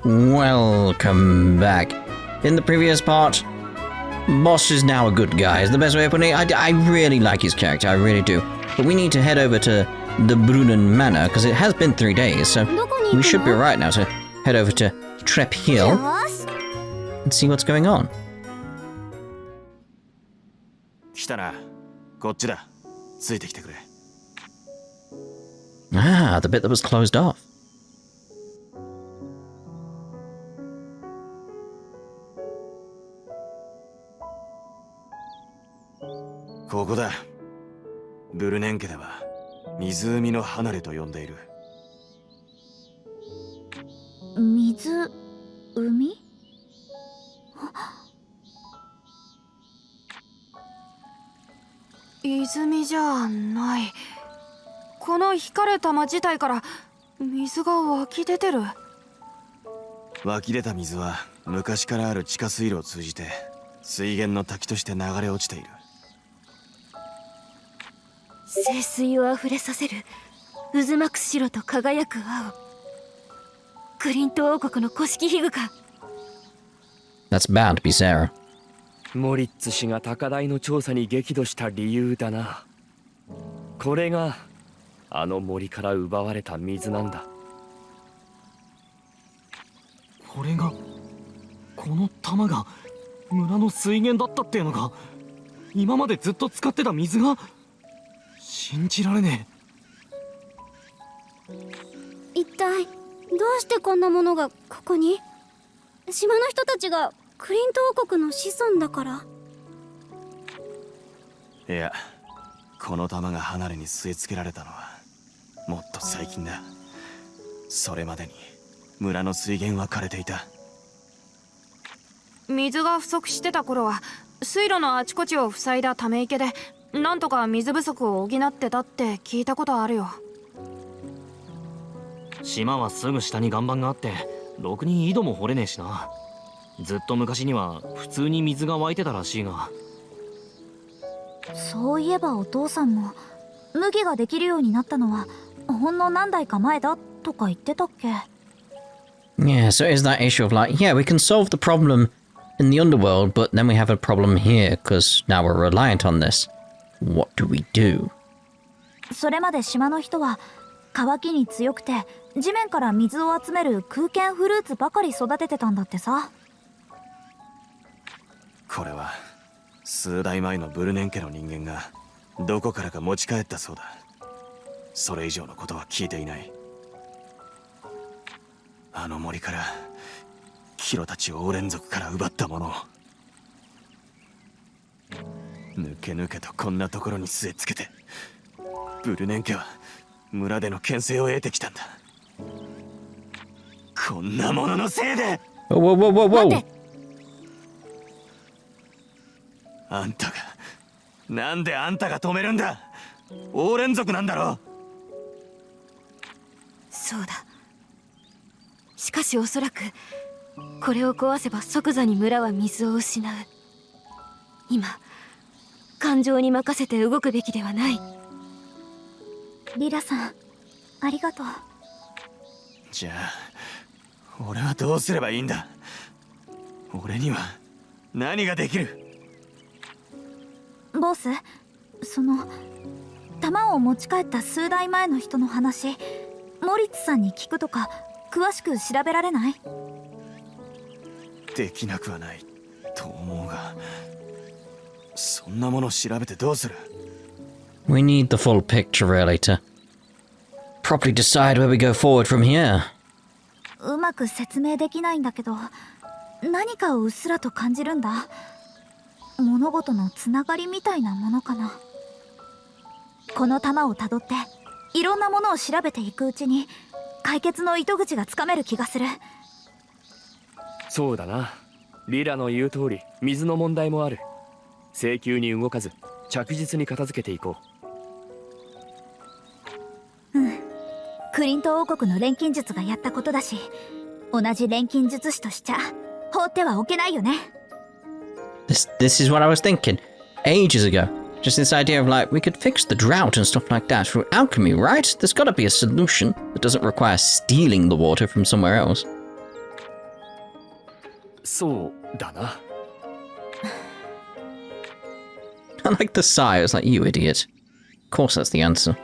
Welcome back. In the previous part, Boss is now a good guy, is the best way of putting it. I really like his character, I really do. But we need to head over to the Brunnen Manor, because it has been 3 days, so we should be right now to head over to Trep Hill and see what's going on. Ah, the bit that was closed off. That's bound to be Sarah. モリッツ氏が高台の調査に激怒した理由だな。これがあの森から奪われた水なんだ。これがこの玉が村の水源だったっていうのか。今までずっと使ってた水が信じられねえ。一体どうしてこんなものがここに？島の人たちがクリント王国の子孫だから。いや、この玉が離れに据え付けられたのはもっと最近だ。それまでに村の水源は枯れていた。水が不足してた頃は水路のあちこちを塞いだため池でなんとか水不足を補ってたって聞いたことあるよ。島はすぐ下に岩盤があってろくに井戸も掘れねえしな。ずっと昔には普通に水が湧いてたらしいが。そういえばお父さんも麦ができるようになったのはほんの何代か前だとか言ってたっけ。 Yeah, so it is that issue of like, yeah, we can solve the problem in the underworld, but then we have a problem here because now we're reliant on this. What do we do? それまで島の人は乾きに強くて地面から水を集める空間フルーツばかり育ててたんだってさ。これは数代前のブルネン家の人間がどこからか持ち帰ったそうだ。それ以上のことは聞いていない。あの森からキロたちをオーレン族から奪ったものを抜け抜けとこんなところに据え付けて、ブルネン家は村での牽制を得てきたんだ。こんなもののせいで。Whoa. あんたがなんであんたが止めるんだ。オーレン族なんだろ。そうだ。しかしおそらくこれを壊せば即座に村は水を失う。今感情に任せて動くべきではない。リラさん、ありがとう。じゃあ俺はどうすればいいんだ。俺には何ができる。ボス、その玉を持ち帰った数代前の人の話、モリッツさんに聞くとか詳しく調べられない？できなくはないと思うが、そんなものを調べてどうする？ We need the full picture really to properly decide where we go forward from here. うまく説明できないんだけど、何かをうっすらと感じるんだ。物事のつながりみたいなものかな。この玉をたどっていろんなものを調べていくうちに解決の糸口がつかめる気がする。そうだな。リラの言う通り水の問題もある。請求に動かず着実に片付けていこう。クリント王国の錬金術がやったことだし、同じ錬金術師としちゃ放ってはおけないよね。This is what I was thinking ages ago. Just this idea of like, we could fix the drought and stuff like that through alchemy, right? There's gotta be a solution that doesn't require stealing the water from somewhere else. そうだな。 I like the sigh. It's like, you idiot. Of course that's the answer.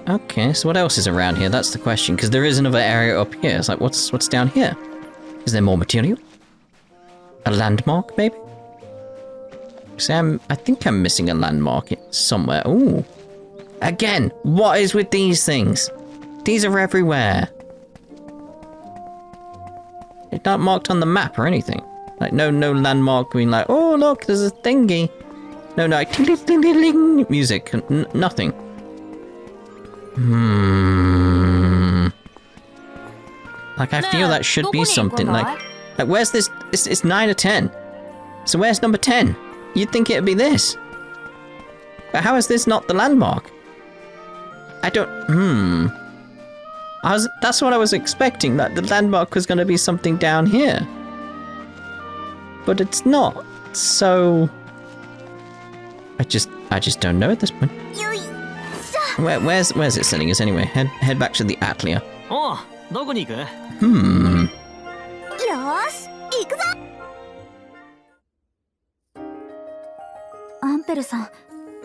Okay, so what else is around here? That's the question, because there is another area up here. It's like, what's down here? Is there more material? A landmark, maybe? See, I think I'm missing a landmark somewhere. Ooh. Again, what is with these things? These are everywhere. It's not marked on the map or anything. Like, no landmark being like, oh, look, there's a thingy. No, like, ting, ting, ting, ting, ting, music. Nothing. Like, I feel that should be something. Like, where's this? It's 9 or 10. So where's number 10? You'd think it'd be this. But how is this not the landmark? I don't... That's what I was expecting, that the landmark was going to be something down here. But it's not. So... I just don't know at this point. Where's it sending us anyway? Head back to the Atelier. おう、どこに行く？よし、行くぞ。アンペルさん、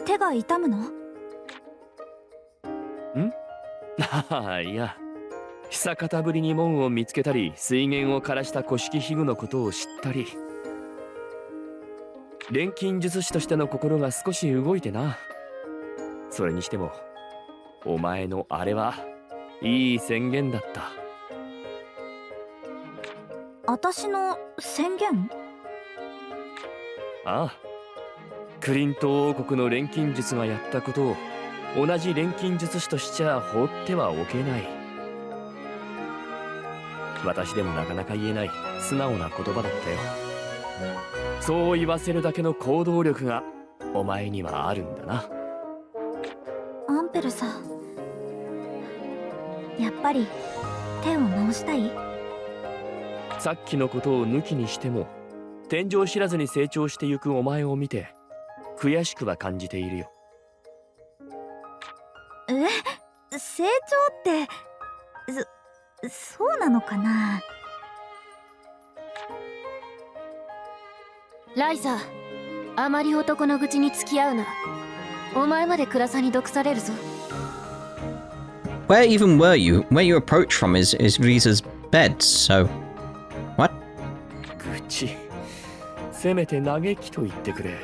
手が痛むの？ん？ああ、いや。久方ぶりに門を見つけたり、水源を枯らした古式皮具のことを知ったり。錬金術師としての心が少し動いてな。それにしても、お前のあれはいい宣言だった。私の宣言？ああ。クリント王国の錬金術がやったことを同じ錬金術師としちゃ放ってはおけない。私でもなかなか言えない素直な言葉だったよ。そう言わせるだけの行動力がお前にはあるんだな。アンペルさん、やっぱり手を直したい？さっきのことを抜きにしても、天井知らずに成長してゆくお前を見て悔しくは感じているよ。成長ってそうなのかな。ライザー、あまり男の愚痴に付き合うな。お前まで暗さに毒されるぞ。Where even were you? Where you approach from is Ryza's bed, so... What? 愚痴。せめて嘆きと言ってくれ。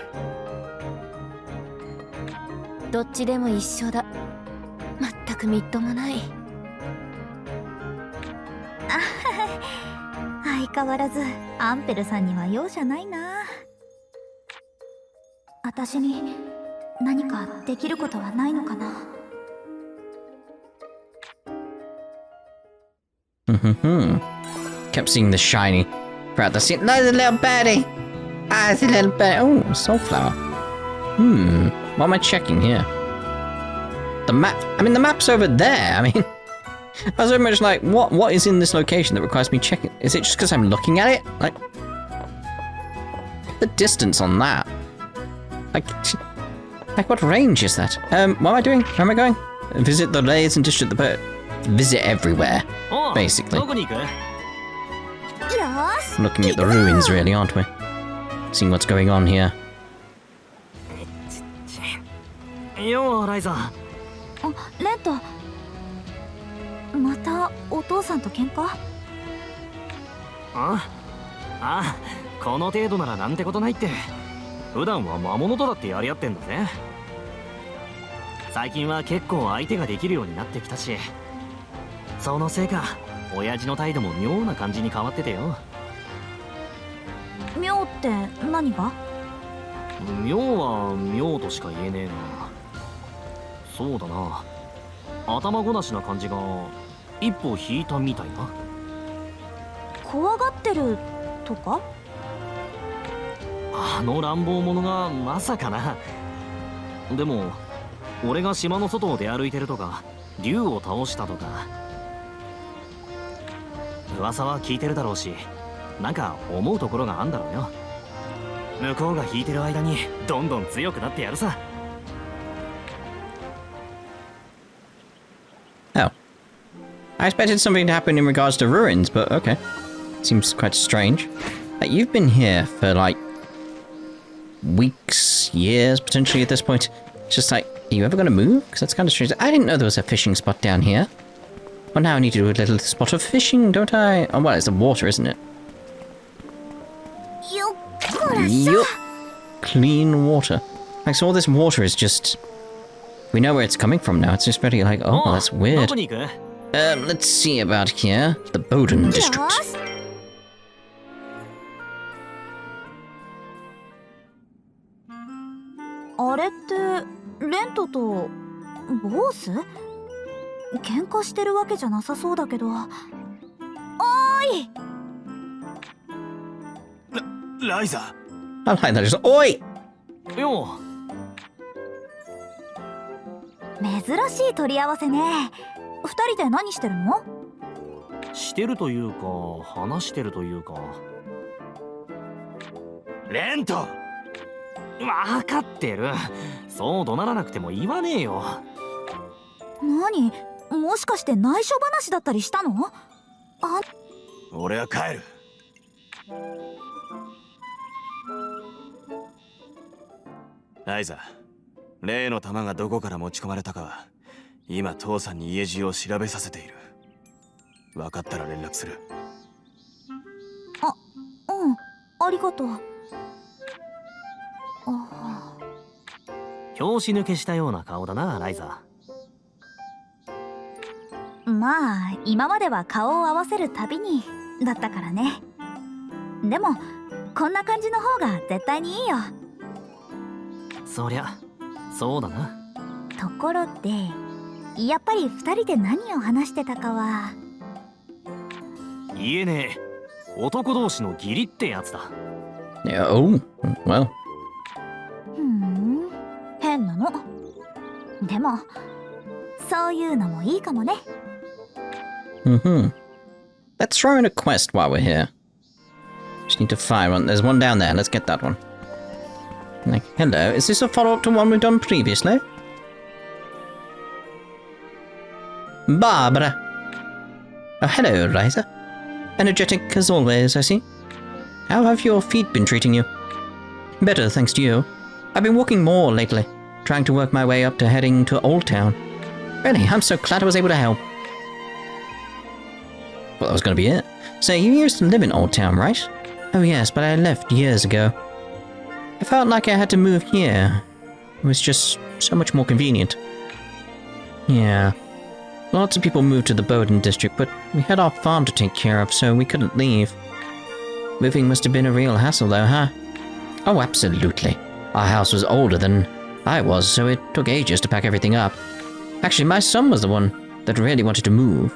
どっちでも一緒だ。まったくみっともない。相変わらずアンペルさんには容赦ないな。私に何かできることはないのかな。Kept seeing the shiny throughout the scene. No, the little birdie! Ah, it's a little birdie. Oh, soulflower. What am I checking here? The map. I mean, the map's over there. I mean, I was very much like, what is in this location that requires me checking? Is it just because I'm looking at it? Like, the distance on that. Like what range is that? What am I doing? Where am I going? Visit the layers and district the bird. Visit everywhere, basically. Looking at the ruins, really, aren't we? Seeing what's going on here. よう、ライザー。レント、またお父さんと喧嘩？この程度ならなんてことないって。普段は魔物とだってやり合ってんだぜ。最近は結構相手ができるようになってきたし、そのせいか親父の態度も妙な感じに変わっててよ。妙って何が？妙は妙としか言えねえが、そうだな、頭ごなしな感じが一歩引いたみたいな。怖がってるとか？あの乱暴者がまさかな。でも俺が島の外を出歩いてるとか、竜を倒したとか噂は聞いてるだろうし、なんか思うところがあんだろうよ。向こうが引いてる間にどんどん強くなってやるさ。Oh. I expected something to happen in regards to ruins, but okay. Seems quite strange. You've been here for like weeks, years, potentially at this point. It's just like, are you ever going to move? Because that's kind of strange. I didn't know there was a fishing spot down here. Well, now I need to do a little spot of fishing, don't I? Oh, well, it's the water, isn't it? Yup. Clean water. Like, so all this water is just... We know where it's coming from now. It's just very like, oh, well, that's weird. Let's see about here. The Bowden district. あれってレントとボース？喧嘩してるわけじゃなさそうだけど。おーい！ライザ。I like that. Just, Oi! よ珍しい取り合わせね。二人で何してるの？してるというか話してるというか。レント。わかってる。そう怒鳴らなくても言わねえよ。何？もしかして内緒話だったりしたの？俺は帰る。ライザ、例の弾がどこから持ち込まれたかは今父さんに家中を調べさせている。分かったら連絡する。うん、ありがとう。拍子抜けしたような顔だな、ライザ。まあ今までは顔を合わせるたびにだったからね。でもこんな感じの方が絶対にいいよ。そりゃそうだな。ところでやっぱり二人で何を話してたかは言えねえ。男同士の義理ってやつだ。Oh, well. 変なの。でもそういうのもいいかもね。Mm-hmm. Let's throw in a quest while we're here. Just need to find one. There's one down there. Let's get that one. Like, hello. Is this a follow-up to one we've done previously? Barbara. Oh, hello, Ryza. Energetic as always, I see. How have your feet been treating you? Better, thanks to you. I've been walking more lately, trying to work my way up to heading to Old Town. Really, I'm so glad I was able to help. Well, that was going to be it. So, you used to live in Old Town, right? Oh yes, but I left years ago. I felt like I had to move here. It was just so much more convenient. Yeah. Lots of people moved to the Bowden district, but we had our farm to take care of, so we couldn't leave. Moving must have been a real hassle though, huh? Oh, absolutely. Our house was older than I was, so it took ages to pack everything up. Actually, my son was the one that really wanted to move.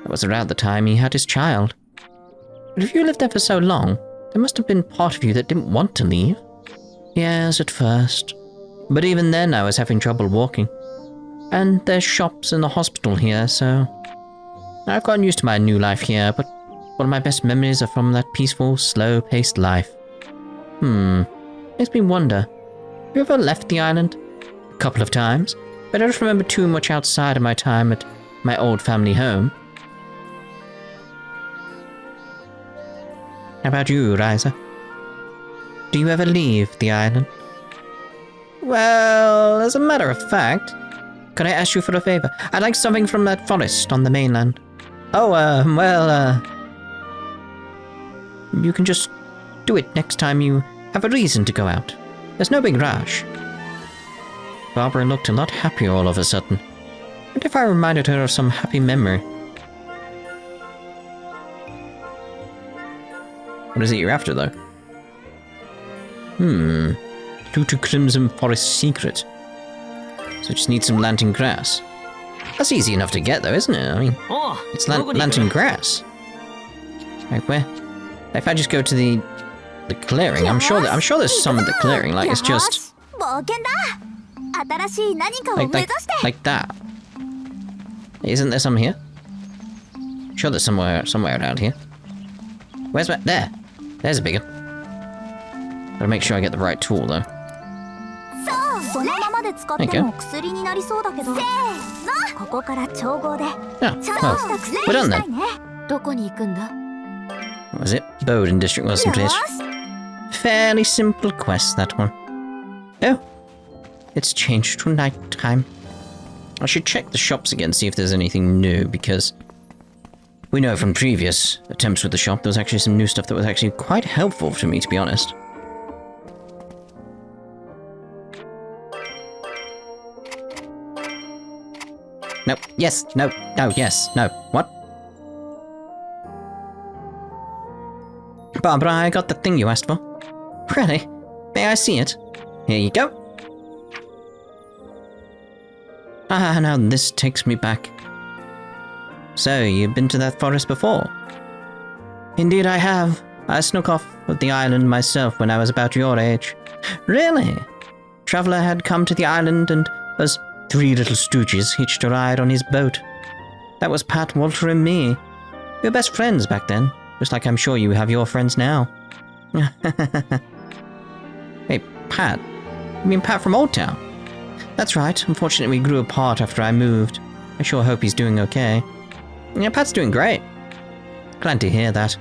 That was around the time he had his child. But if you lived there for so long, there must have been part of you that didn't want to leave. Yes, at first. But even then I was having trouble walking. And there's shops and a hospital here, so... I've gotten used to my new life here, but one of my best memories are from that peaceful, slow-paced life. Makes me wonder. Have you ever left the island? A couple of times, but I don't remember too much outside of my time at my old family home. How about you, Ryza? Do you ever leave the island? Well, as a matter of fact, could I ask you for a favor? I'd like something from that forest on the mainland. Oh, you can just do it next time you have a reason to go out. There's no big rush. Barbara looked a lot happier all of a sudden. What if I reminded her of some happy memory? What is it you're after, though? Due to Crimson Forest secret. So just need some lantern grass. That's easy enough to get, though, isn't it? I mean, it's lantern grass. Like where? If I just go to the clearing, I'm sure there's some at the clearing. Like it's just like that. Isn't there some here? I'm sure there's somewhere around here. Where's my there? There's a big one. Gotta make sure I get the right tool though. Thank you. Oh, well, we're done then. What was it? Bowden District, wasn't it? Fairly simple quest, that one. Oh, it's changed to night time. I should check the shops again, see if there's anything new, because we know from previous attempts with the shop there was actually some new stuff that was actually quite helpful to me, to be honest. No, yes, no, yes, no. What? Barbara, I got the thing you asked for. Really? May I see it? Here you go. Ah, now this takes me back. So, you've been to that forest before? Indeed I have. I snuck off of the island myself when I was about your age. Really? Traveller had come to the island and was 3 little stooges hitched a ride on his boat. That was Pat, Walter, and me. We were best friends back then, just like I'm sure you have your friends now. Hey, Pat. You mean Pat from Old Town? That's right. Unfortunately, we grew apart after I moved. I sure hope he's doing okay. Yeah, Pat's doing great. Glad to hear that.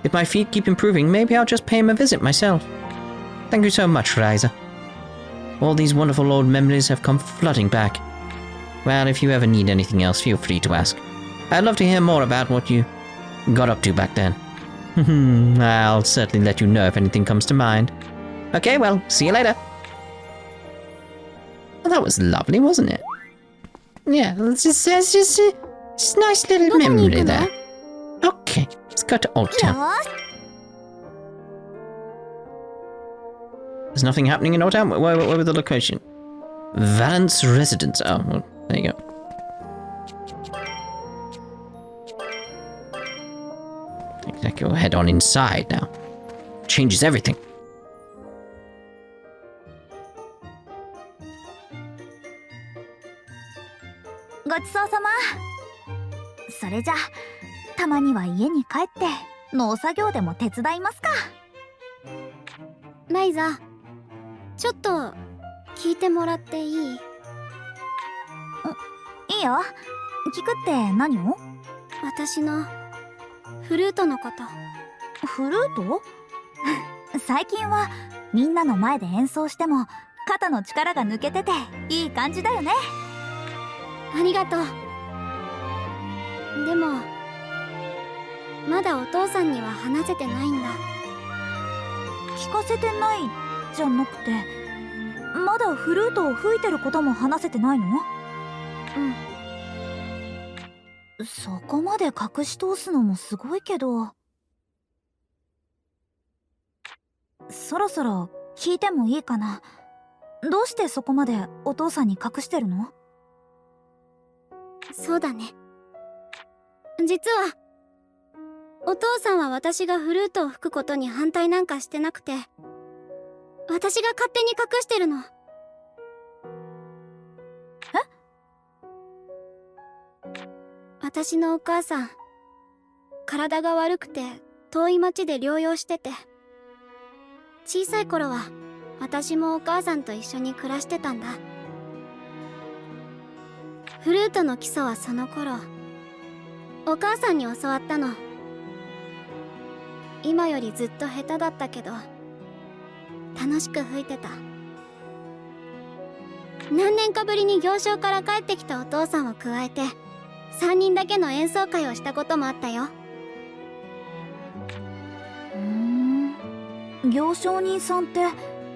If my feet keep improving, maybe I'll just pay him a visit myself. Thank you so much, Ryza. All these wonderful old memories have come flooding back. Well, if you ever need anything else, feel free to ask. I'd love to hear more about what you got up to back then. I'll certainly let you know if anything comes to mind. Okay, well, see you later. Well, that was lovely, wasn't it? Yeah, it's just a nice little memory there. Okay, let's go to Old Town. There's nothing happening in Old Town? Where was the location? Valence Residence. Oh, well, there you go. I can go head on inside now. Changes everything.それじゃたまには家に帰って農作業でも手伝いますか。ライザ、ちょっと聞いてもらっていい？いいよ。聞くって何を？私のフルートのこと。フルート？最近はみんなの前で演奏しても肩の力が抜けてていい感じだよね。ありがとう。でもまだお父さんには話せてないんだ。聞かせてないじゃなくて、まだフルートを吹いてることも話せてないの？うん。そこまで隠し通すのもすごいけど、そろそろ聞いてもいいかな。どうしてそこまでお父さんに隠してるの？そうだね。実はお父さんは私がフルートを吹くことに反対なんかしてなくて、私が勝手に隠してるの。私のお母さん、体が悪くて遠い町で療養してて、小さい頃は私もお母さんと一緒に暮らしてたんだ。フルートの基礎はその頃お母さんに教わったの。今よりずっと下手だったけど楽しく吹いてた。何年かぶりに行商から帰ってきたお父さんを加えて3人だけの演奏会をしたこともあったよ。行商人さんって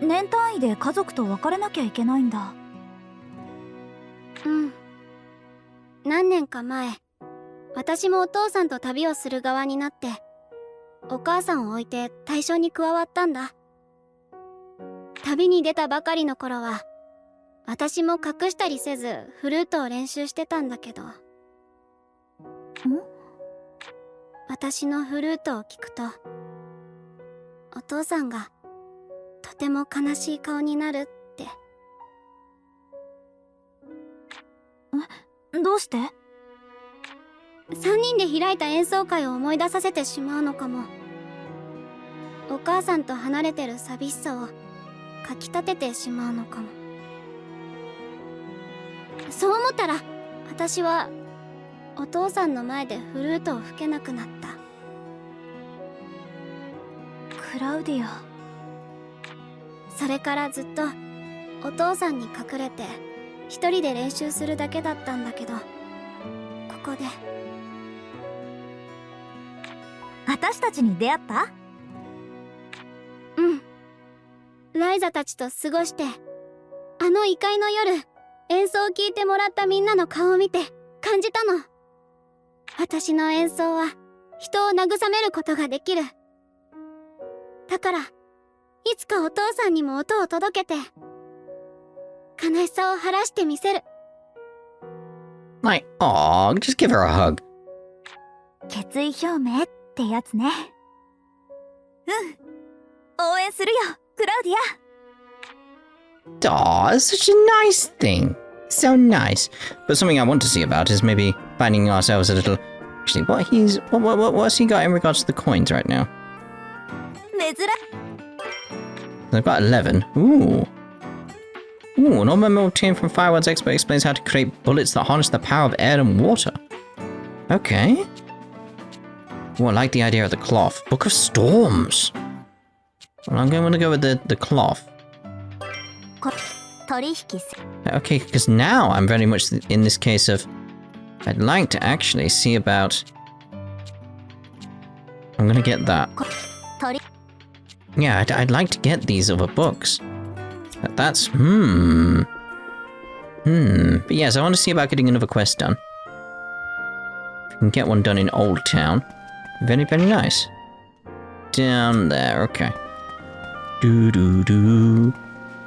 年単位で家族と別れなきゃいけないんだ。うん。何年か前、私もお父さんと旅をする側になってお母さんを置いて対象に加わったんだ。旅に出たばかりの頃は私も隠したりせずフルートを練習してたんだけど、私のフルートを聞くとお父さんがとても悲しい顔になるって。どうして？3人で開いた演奏会を思い出させてしまうのかも。お母さんと離れてる寂しさをかきたててしまうのかも。そう思ったら私はお父さんの前でフルートを吹けなくなった。クラウディア。それからずっとお父さんに隠れて一人で練習するだけだったんだけど、ここで。私たちに出会った？うん。ライザたちと過ごして、あの異界の夜、演奏を聴いてもらったみんなの顔を見て感じたの。私の演奏は人を慰めることができる。だから、いつかお父さんにも音を届けて、悲しさを晴らしてみせる。Like, aw, just give her a hug. 決意表明ってやつね。応援するよ、クラウディア。Aw, it's such a nice thing. So nice. But something I want to see about is maybe finding ourselves a little... Actually, what's he got in regards to the coins right now? 珍しい。 They've got 11. Ooh. Ooh, an ornament obtained from Fireworks Expert explains how to create bullets that harness the power of air and water. Okay. Ooh, I like the idea of the cloth. Book of Storms. Well, I'm going to go with the cloth. 取引す。 Okay, because now I'm very much in this case of... I'd like to actually see about... I'm gonna get that. 取り。 Yeah, I'd like to get these other books. But that's... But yes, I want to see about getting another quest done. If I can get one done in Old Town. Very, very nice. Down there, okay. Doo-doo-doo.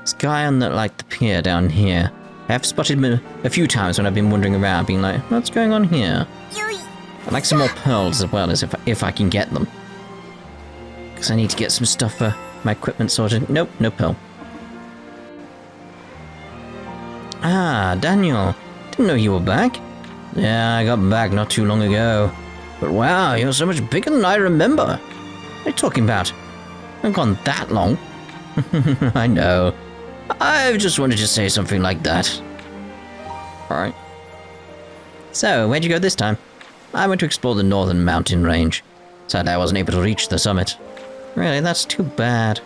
This guy on the, like, the pier down here. I have spotted him a few times when I've been wandering around, being like, what's going on here? I'd like some more pearls as well, as if I can get them. Because I need to get some stuff for my equipment sorted. Nope, no pearl. Ah, Daniel. Didn't know you were back. Yeah, I got back not too long ago. But wow, you're so much bigger than I remember. What are you talking about? I haven't gone that long. I know. I just wanted to say something like that. Alright. So, where'd you go this time? I went to explore the northern mountain range. Sadly, I wasn't able to reach the summit. Really, that's too bad.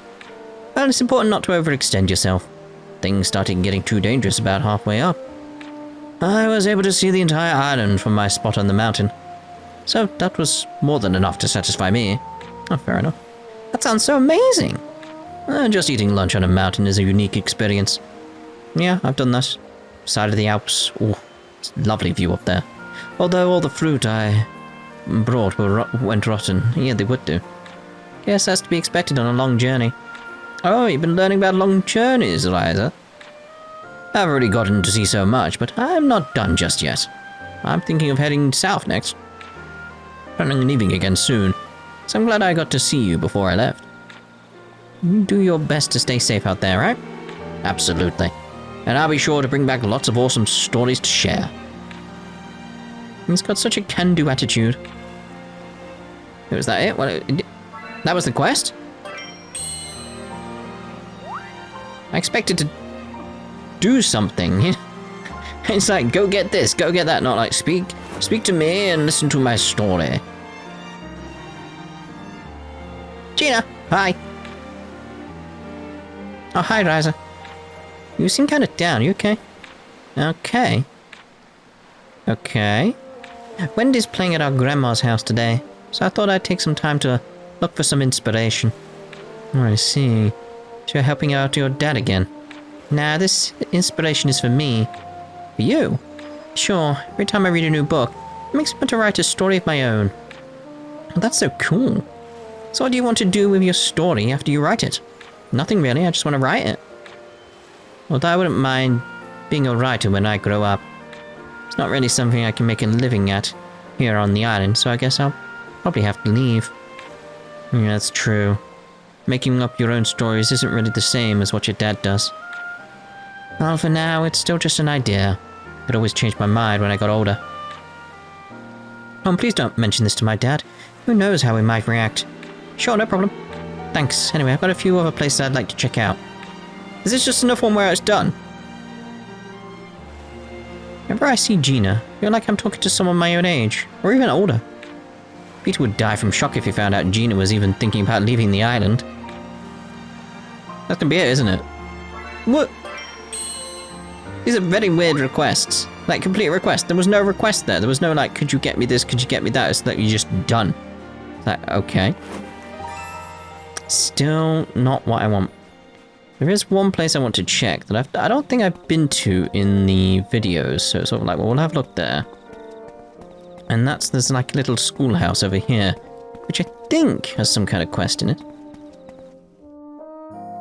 Well, it's important not to overextend yourself. Things started getting too dangerous about halfway up. I was able to see the entire island from my spot on the mountain. So, that was more than enough to satisfy me. Oh, fair enough. That sounds so amazing! Just eating lunch on a mountain is a unique experience. Yeah, I've done that. Side of the Alps. Ooh, it's a lovely view up there. Although all the fruit I brought went rotten. Yeah, they would do. Guess that's to be expected on a long journey. Oh, you've been learning about long journeys, Ryza. I've already gotten to see so much, but I'm not done just yet. I'm thinking of heading south next. Planning on leaving again soon, so I'm glad I got to see you before I left. You do your best to stay safe out there, right? Absolutely. And I'll be sure to bring back lots of awesome stories to share. He's got such a can-do attitude. Was that it? Well, that was the quest? I expected to do something. It's like, go get this, go get that, not like, speak to me and listen to my story. Gina, hi. Oh, hi, Ryza. You seem kind of down. You okay? Okay. Okay. Wendy's playing at our grandma's house today, so I thought I'd take some time to look for some inspiration. Oh, I see. So you're helping out your dad again. Nah, this inspiration is for me. For you? Sure, every time I read a new book, it makes me want to write a story of my own. Oh, that's so cool. So what do you want to do with your story after you write it? Nothing really, I just want to write it. Although I wouldn't mind being a writer when I grow up. It's not really something I can make a living at here on the island, so I guess I'll probably have to leave. Yeah, that's true. Making up your own stories isn't really the same as what your dad does. Well, for now, it's still just an idea. I'd always change my mind when I got older. Oh, please don't mention this to my dad. Who knows how he might react. Sure, no problem. Thanks. Anyway, I've got a few other places I'd like to check out. Is this just another one where it's done? Whenever I see Gina, I feel like I'm talking to someone my own age, or even older. Peter would die from shock if he found out Gina was even thinking about leaving the island. That can be it, isn't it? What? These are very weird requests. Like, complete requests. There was no request there. There was no, like, could you get me this? Could you get me that? It's like, you're just done. It's like, okay. Still not what I want. There is one place I want to check that I don't think I've been to in the videos. So it's sort of like, well, we'll have a look there. And there's like a little schoolhouse over here, which I think has some kind of quest in it.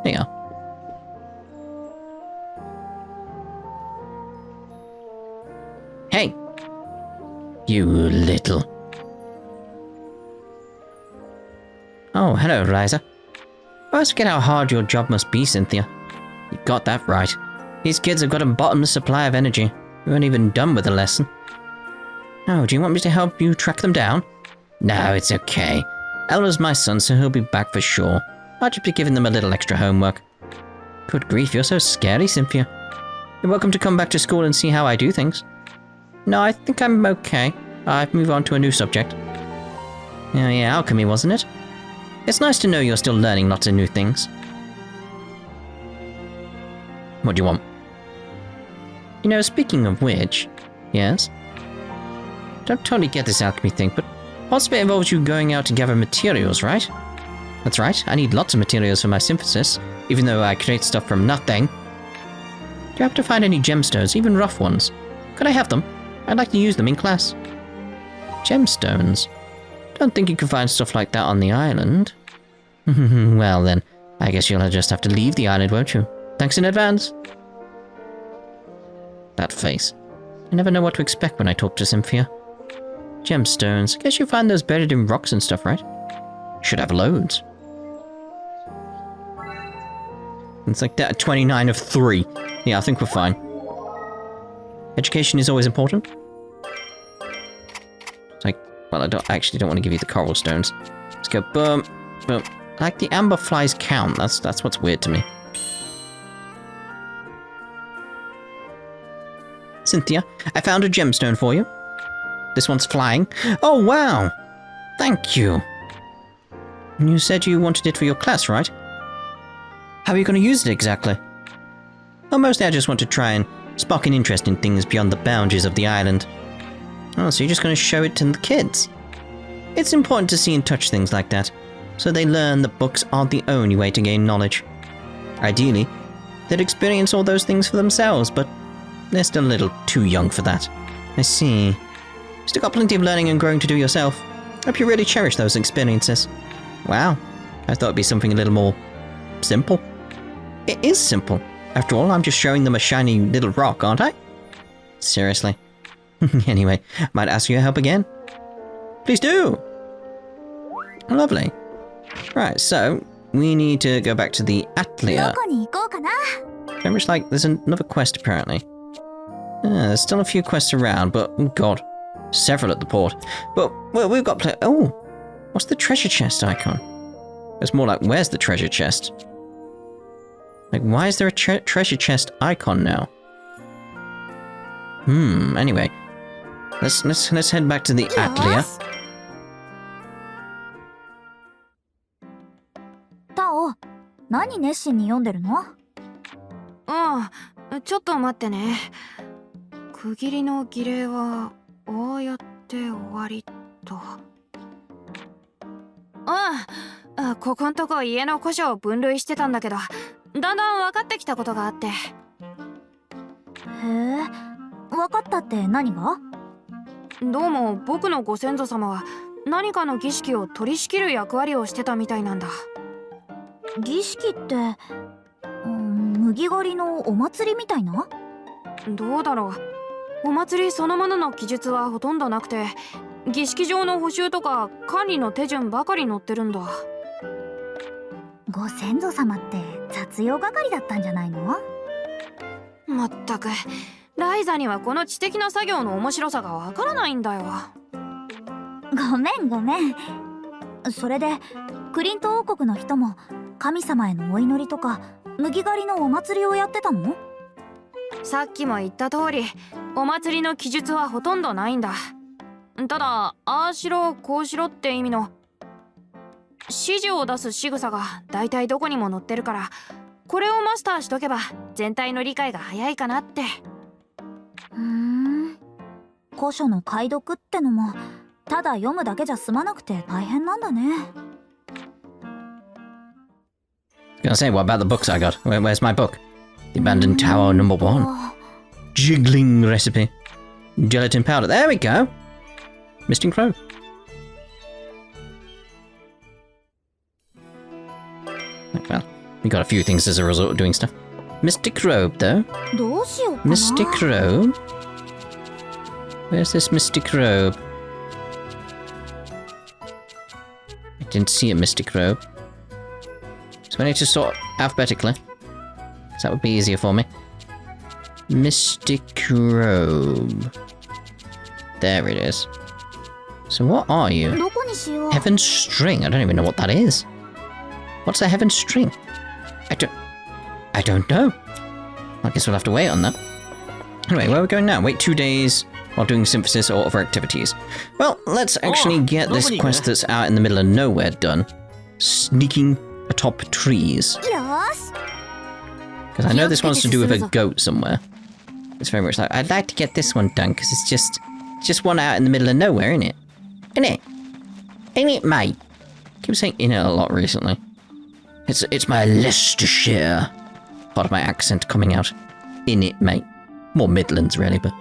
There you are. Hey! You little... Oh, hello, Ryza. I always forget how hard your job must be, Cynthia. You got that right. These kids have got a bottomless supply of energy. We weren't even done with the lesson. Oh, do you want me to help you track them down? No, it's okay. Elder's my son, so he'll be back for sure. I'll just be giving them a little extra homework. Good grief, you're so scary, Cynthia. You're welcome to come back to school and see how I do things. No, I think I'm okay. I'll move on to a new subject. Oh yeah, alchemy, wasn't it? It's nice to know you're still learning lots of new things. What do you want? You know, speaking of which... Yes? Don't totally get this alchemy thing, but parts of it involves you going out to gather materials, right? That's right, I need lots of materials for my synthesis, even though I create stuff from nothing. Do you happen to find any gemstones, even rough ones? Could I have them? I'd like to use them in class. Gemstones? Don't think you can find stuff like that on the island. Well then, I guess you'll just have to leave the island, won't you? Thanks in advance. That face. I never know what to expect when I talk to Cynthia. Gemstones. I guess you find those buried in rocks and stuff, right? Should have loads. It's like that, 29 of 3. Yeah, I think we're fine. Education is always important. It's like, well, I actually don't want to give you the coral stones. Let's go boom, boom. Like the amber flies count. That's what's weird to me. Cynthia, I found a gemstone for you. This one's flying. Oh, wow! Thank you. You said you wanted it for your class, right? How are you going to use it exactly? Well, mostly I just want to try and spark an interest in things beyond the boundaries of the island. Oh, so you're just going to show it to the kids? It's important to see and touch things like that, so they learn that books aren't the only way to gain knowledge. Ideally, they'd experience all those things for themselves, but they're still a little too young for that. I see. Still got plenty of learning and growing to do yourself. Hope you really cherish those experiences. Wow, I thought it'd be something a little more simple. It is simple. After all, I'm just showing them a shiny little rock, aren't I? Seriously. Anyway, might ask your help again? Please do! Lovely. Right, so, we need to go back to the Atelier. Very much like, there's another quest apparently. There's still a few quests around, but, oh god. Several at the port. But, well, we've got oh! What's the treasure chest icon? It's more like, where's the treasure chest? Like, why is there a treasure chest icon now? Anyway. Let's head back to the Atelier. Tao, 何熱心に読んでるの？ちょっと待ってね。区切りの儀礼はああやって終わりと。ここんとこ家の古書を分類してたんだけど、だんだん分かってきたことがあって。へえ、分かったって何が？どうも僕のご先祖様は何かの儀式を取り仕切る役割をしてたみたいなんだ。儀式って、麦狩りのお祭りみたいな？どうだろう。お祭りそのものの記述はほとんどなくて、儀式上の補修とか管理の手順ばかり載ってるんだ。ご先祖様って雑用係だったんじゃないの？まったくライザにはこの知的な作業の面白さがわからないんだよ。ごめんごめん。それでクリント王国の人も神様へのお祈りとか麦狩りのお祭りをやってたの？さっきも言った通り、お祭りの記述はほとんどないんだ。ただああしろこうしろって意味の指示を出す仕草が大体どこにも載ってるから、これをマスターしとけば全体の理解が早いかなって。古書の解読ってのもただ読むだけじゃ済まなくて大変なんだね。Gonna say, what about the books I got? Where's my book? The Abandoned Tower #1. Jiggling recipe. Gelatin powder. There we go. Misting Crow. Well, we got a few things as a result of doing stuff. Mystic Robe, though. どうしようかな。 Mystic Robe. Where's this Mystic Robe? I didn't see a Mystic Robe. So I need to sort alphabetically. So that would be easier for me. Mystic Robe. There it is. So what are you? どこにしよう。 Heaven's String. I don't even know what that is. What's a Heaven's String? I don't know. I guess we'll have to wait on that. Anyway, where are we going now? Wait 2 days while doing synthesis or other activities. Well, let's actually get this quest that's out in the middle of nowhere done. Sneaking atop trees. よーし。 Because I know this one's to do with a goat somewhere. It's very much like, I'd like to get this one done, because it's just one out in the middle of nowhere, isn't it? Isn't it? Ain't it, mate? I keep saying in it a lot recently. It's my Leicestershire part of my accent coming out. In it, mate. More Midlands, really, but...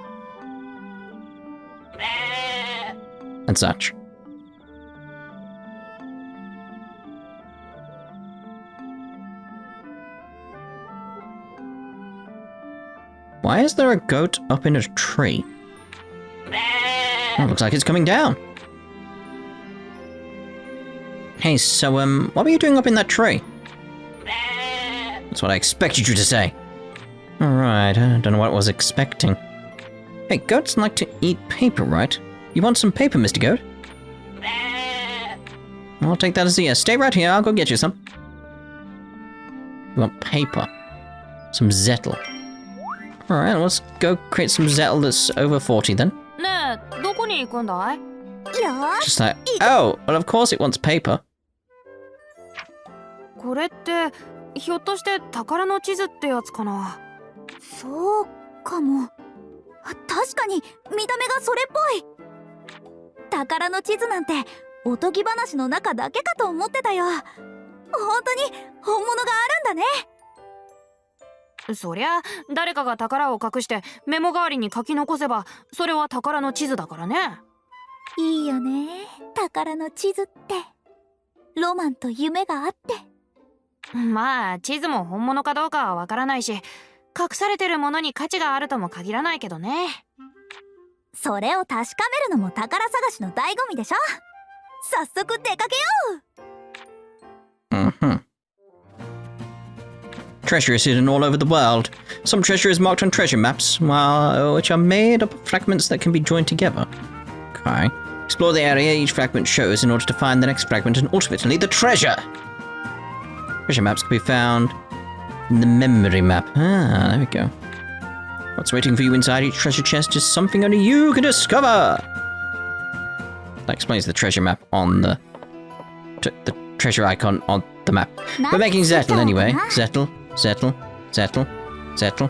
and such. Why is there a goat up in a tree? Oh, looks like it's coming down. Hey, so, what were you doing up in that tree? That's what I expected you to say. Alright, I don't know what I was expecting. Hey, goats like to eat paper, right? You want some paper, Mr. Goat? I'll take that as a yes. Stay right here, I'll go get you some. You want paper? Some Zettel. Alright, let's go create some Zettel that's over 40 then. ねえ、どこに行くんだい？ Just like, oh, well of course it wants paper. これってひょっとして宝の地図ってやつかな？そうかも。確かに見た目がそれっぽい。宝の地図なんておとぎ話の中だけかと思ってたよ。本当に本物があるんだね。そりゃ誰かが宝を隠してメモ代わりに書き残せばそれは宝の地図だからね。いいよね、宝の地図って。ロマンと夢があって。まあ地図も本物かどうかはわからないし、隠されてるものに価値があるとも限らないけどね。それを確かめるのも宝探しの醍醐味でしょ。早速出かけよう。Treasure is hidden all over the world. Some treasure is marked on treasure maps, which are made up of fragments that can be joined together. Okay. Explore the area each fragment shows in order to find the next fragment and ultimately the treasure! Treasure maps can be found in the memory map. Ah, there we go. What's waiting for you inside each treasure chest is something only you can discover! That explains the treasure map on the treasure icon on the map. We're making Zettel anyway. Zettel, Zettel, Zettel, Zettel,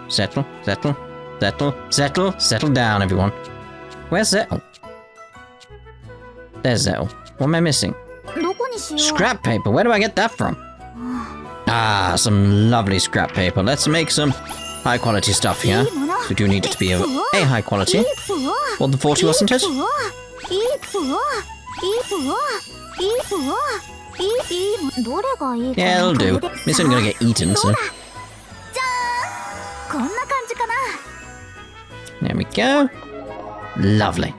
Zettel, Zettel, Zettel, Zettel. Settle down, everyone. Where's Zettel? There's Zettel. What am I missing? Scrap paper. Where do I get that from? Ah, some lovely scrap paper. Let's make some high quality stuff here. We do need it to be a high quality. Well, the 40 wasn't it? Yeah, it'll do. It's only gonna get eaten, so. There we go. Lovely.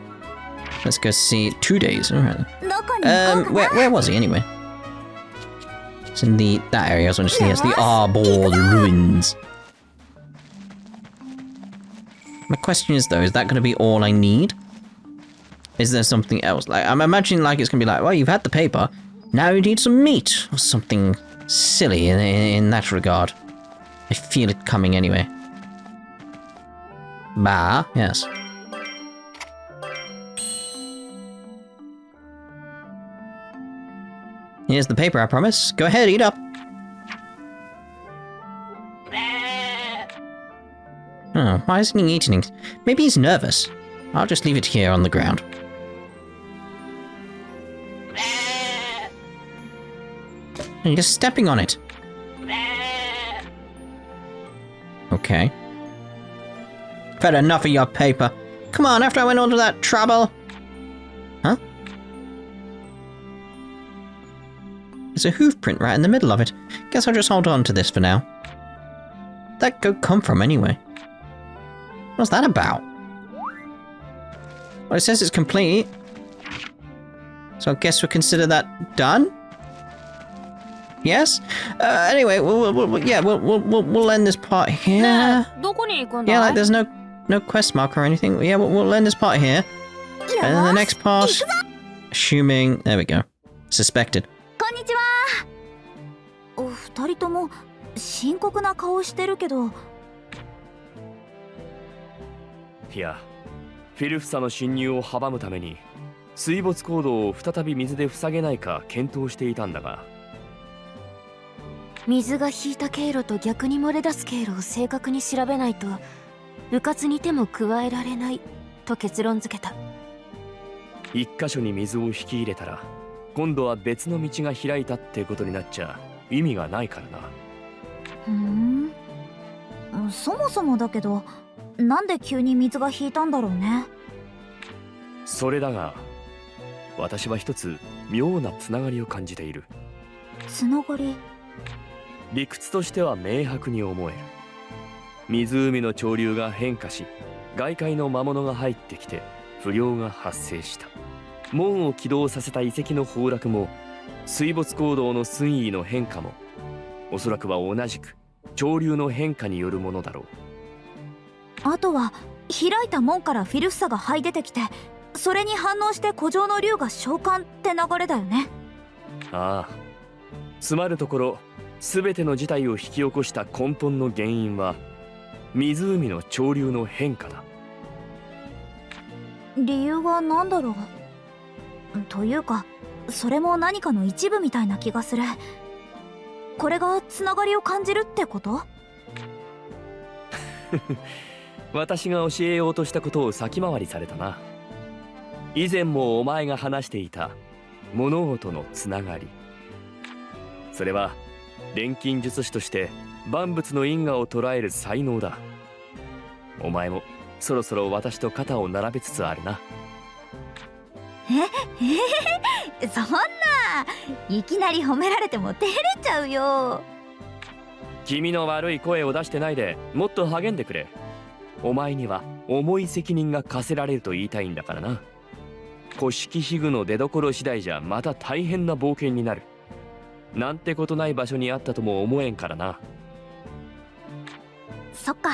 Let's go see 2 days. Alright. Where was he anyway? It's in that area. I was going to see. Yes, the Arbor Ruins. My question is though, is that going to be all I need? Is there something else? Like, I'm imagining like it's going to be like, well, you've had the paper, now you need some meat or something silly in that regard. I feel it coming anyway. Here's the paper, I promise. Go ahead, eat up. Oh, why isn't he eating it? Maybe he's nervous. I'll just leave it here on the ground. And you're stepping on it. Okay. I've had enough of your paper. Come on, after I went on to that trouble. Huh? There's a hoof print right in the middle of it. Guess I'll just hold on to this for now. Where'd that goat come from anyway? What's that about? Well, it says it's complete. So I guess we'll consider that done? Yes? Anyway, we'll end this part here. ねえ、どこに行くんだい? Yeah, like there's no quest mark or anything. Yeah, we'll end this part here. And then the next part, assuming... There we go. Suspected. こんにちは。お二人とも深刻な顔してるけど。いや、フィルフサの侵入を阻むために水没坑道を再び水で塞げないか検討していたんだが。水が引いた経路と逆に漏れ出す経路を正確に調べないと迂闊に手も加えられないと結論付けた。一箇所に水を引き入れたら今度は別の道が開いたってことになっちゃ意味がないからな。そもそもだけど、なんで急に水が引いたんだろうね。それだが私は一つ妙なつながりを感じている。つながり？理屈としては明白に思える。湖の潮流が変化し外界の魔物が入ってきて不良が発生した。門を起動させた遺跡の崩落も水没坑道の水位の変化もおそらくは同じく潮流の変化によるものだろう。あとは開いた門からフィルフサが這い出てきて、それに反応して湖上の竜が召喚って流れだよね。ああ、つまるところ全ての事態を引き起こした根本の原因は湖の潮流の変化だ。理由は何だろう。というかそれも何かの一部みたいな気がする。これがつながりを感じるってこと？私が教えようとしたことを先回りされたな。以前もお前が話していた物事のつながり、それは錬金術師として万物の因果を捉える才能だ。お前もそろそろ私と肩を並べつつあるな。そんな、いきなり褒められても照れちゃうよ。君の悪い声を出してないでもっと励んでくれ。お前には重い責任が課せられると言いたいんだからな。古式皮具の出所次第じゃまた大変な冒険になる。なんてことない場所にあったとも思えんからな。そっか。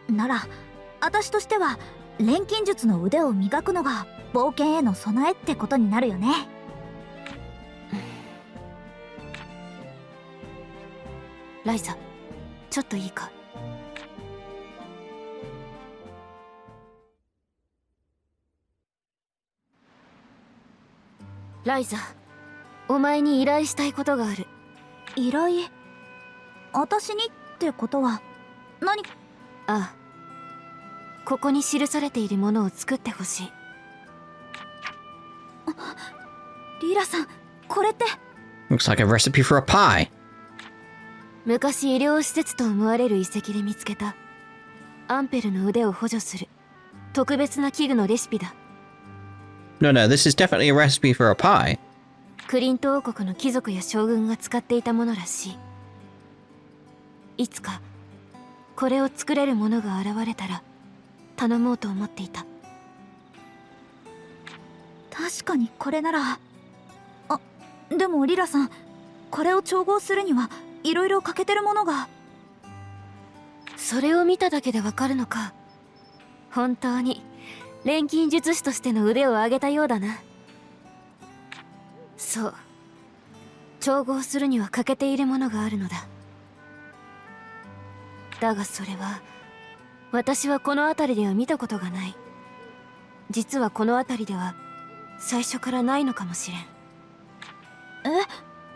なら私としては錬金術の腕を磨くのが冒険への備えってことになるよね。ライザ、ちょっといいか。ライザ、お前に依頼したいことがある。依頼？私にってことは何？ああ、ここに記されているものを作ってほしい。リラさん、これって。 Looks like a recipe for a pie. 昔医療施設と思われる遺跡で見つけたアンペルの腕を補助する特別な器具のレシピだ。No, this is definitely a recipe for a pie. クリント王国の貴族や将軍が使っていたものらしい。いつかこれを作れる者が現れたら頼もうと思っていた。確かにこれなら。あ、でもリラさん、これを調合するにはいろいろ欠けてるものが。それを見ただけでわかるのか。本当に錬金術師としての腕を上げたようだな。そう、調合するには欠けているものがあるのだ。だがそれは私はこの辺りでは見たことがない。実はこの辺りでは最初からないのかもしれん。え？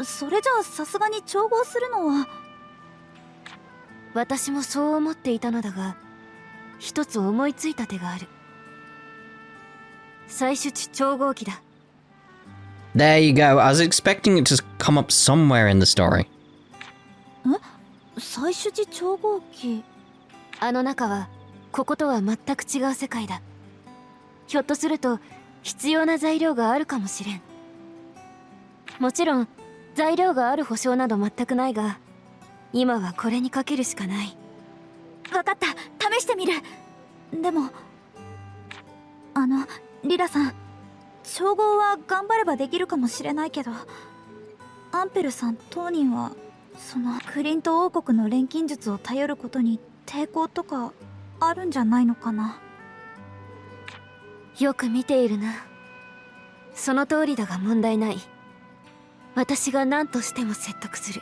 それじゃあさすがに調合するのは。私もそう思っていたのだが、一つ思いついた手がある。採取地調合機だ。 There you go. I was expecting it to come up somewhere in the story. 採取地調合機。あの中はこことは全く違う世界だ。ひょっとすると必要な材料があるかもしれん。もちろん材料がある保証など全くないが、今はこれにかけるしかない。わかった、試してみる。でもリラさん、調合は頑張ればできるかもしれないけど、アンペルさん当人はそのクリント王国の錬金術を頼ることに抵抗とかあるんじゃないのかな。よく見ているな。その通りだが問題ない。私が何としても説得する。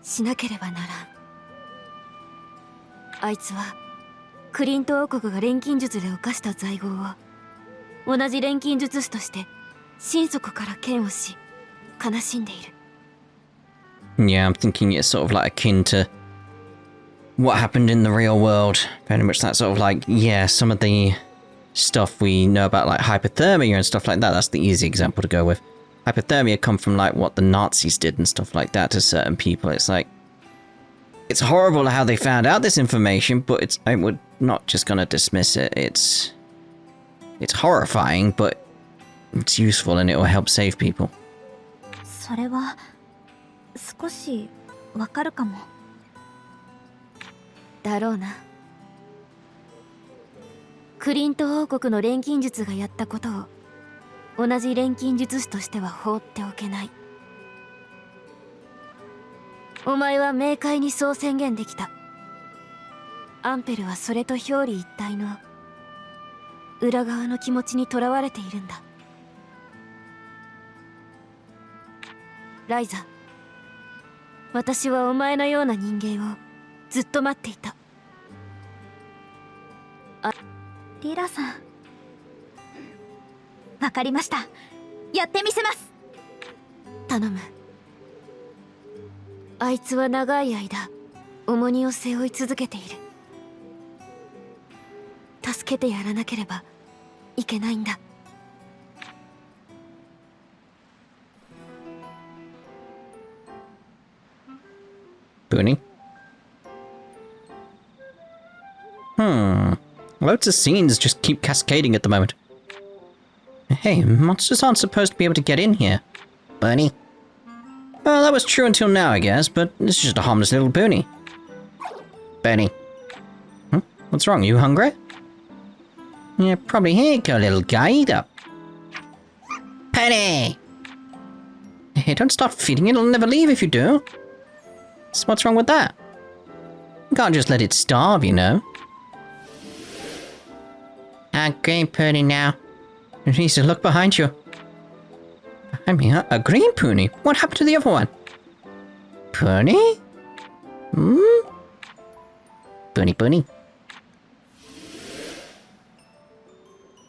しなければならん。あいつはクリント王国が錬金術で犯した罪業を同じ錬金術師として心底から嫌悪し悲しんでいる。 Yeah, I'm thinking it's sort of like akin to what happened in the real world. Very much that sort of like, yeah, some of the stuff we know about like hypothermia and stuff like that. That's the easy example to go with. Hypothermia come from like what the Nazis did and stuff like that to certain people. It's like, it's horrible how they found out this information, but we're not just gonna dismiss it. It's horrifying, but it's useful and it will help save people. それは少しわかるかも。だろうな。クリント王国の錬金術がやったことを同じ錬金術師としては放っておけない。お前は明快にそう宣言できた。アンペルはそれと表裏一体の裏側の気持ちにとらわれているんだ。ライザ、私はお前のような人間をずっと待っていた。リラさん、わかりました。やってみせます。頼む。あいつは長い間重荷を背負い続けている。助けてやらなければいけないんだ。PUNI? Loads of scenes just keep cascading at the moment. Hey, monsters aren't supposed to be able to get in here. PUNI? Well, that was true until now, I guess, but this is just a harmless little PUNI. PUNI. What's wrong? You hungry? Yeah, probably. Here you go, little guy. Eat up. PUNI! Hey, don't start feeding it. It'll never leave if you do. So what's wrong with that? You can't just let it starve, you know. Green PUNI now. Ryza, look behind you. Behind me, huh? A green PUNI? What happened to the other one? PUNI? PUNI.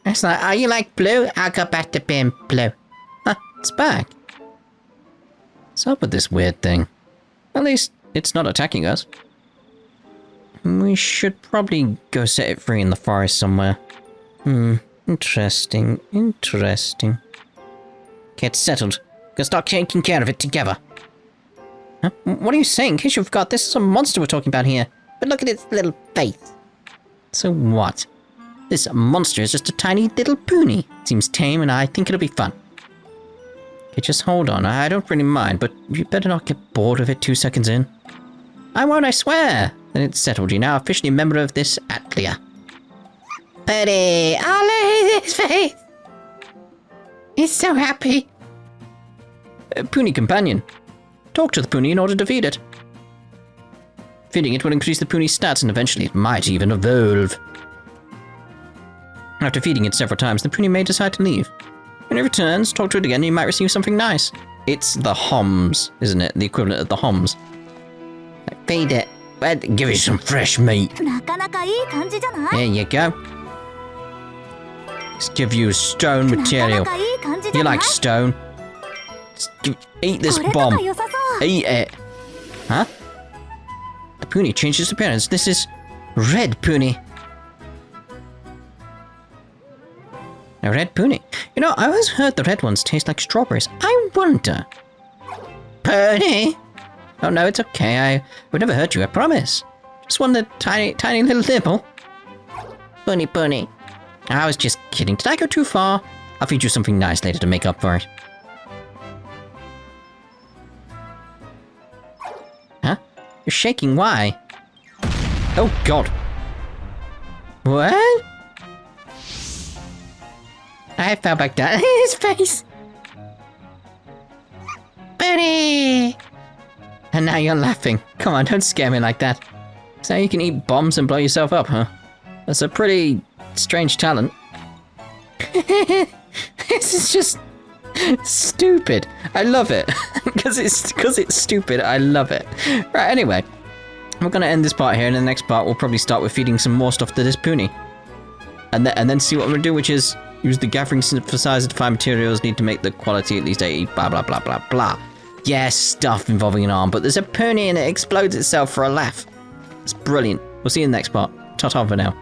It's like, are you like blue? I'll go back to being blue. Huh, it's back. What's up with this weird thing? At least, it's not attacking us. We should probably go set it free in the forest somewhere. Interesting. Okay, it's settled. Gonna start taking care of it together. Huh? What are you saying? In case you forgot, this is a monster we're talking about here. But look at its little face. So what? This monster is just a tiny little PUNI. Seems tame and I think it'll be fun. Okay, just hold on. I don't really mind, but you better not get bored of it 2 seconds in. I won't, I swear. Then it's settled. You're now officially a member of this Atelier. PUNI! Oh, look at his face! He's so happy. PUNI companion. Talk to the PUNI in order to feed it. Feeding it will increase the PUNI's stats and eventually it might even evolve. After feeding it several times, the PUNI may decide to leave. When it returns, talk to it again and you might receive something nice. It's the Homs, isn't it? The equivalent of the Homs. Feed it. Give it some fresh meat. There you go. Let's give you stone material. You like stone? Eat this これと bomb. か良さそう。 Eat it. Huh? The PUNI changed its appearance. This is red PUNI. A red PUNI. You know, I always heard the red ones taste like strawberries. I wonder. PUNI! Oh no, it's okay. I would never hurt you, I promise. Just wanted a tiny little nibble. PUNI, PUNI. I was just kidding. Did I go too far? I'll feed you something nice later to make up for it. Huh? You're shaking, why? Oh god. What? I fell back down. His face! Buddy! And now you're laughing. Come on, don't scare me like that. So you can eat bombs and blow yourself up, huh? That's a pretty strange talent. This is just stupid. I love it. Because it's stupid, I love it. Right, anyway. We're gonna end this part here, and in the next part we'll probably start with feeding some more stuff to this PUNI. And then see what I'm gonna do, which is use the gathering synthesizer to find materials, need to make the quality at least 80, blah blah blah blah blah. Yes, stuff involving an arm, but there's a PUNI and it explodes itself for a laugh. It's brilliant. We'll see you in the next part. Ta-ta for now.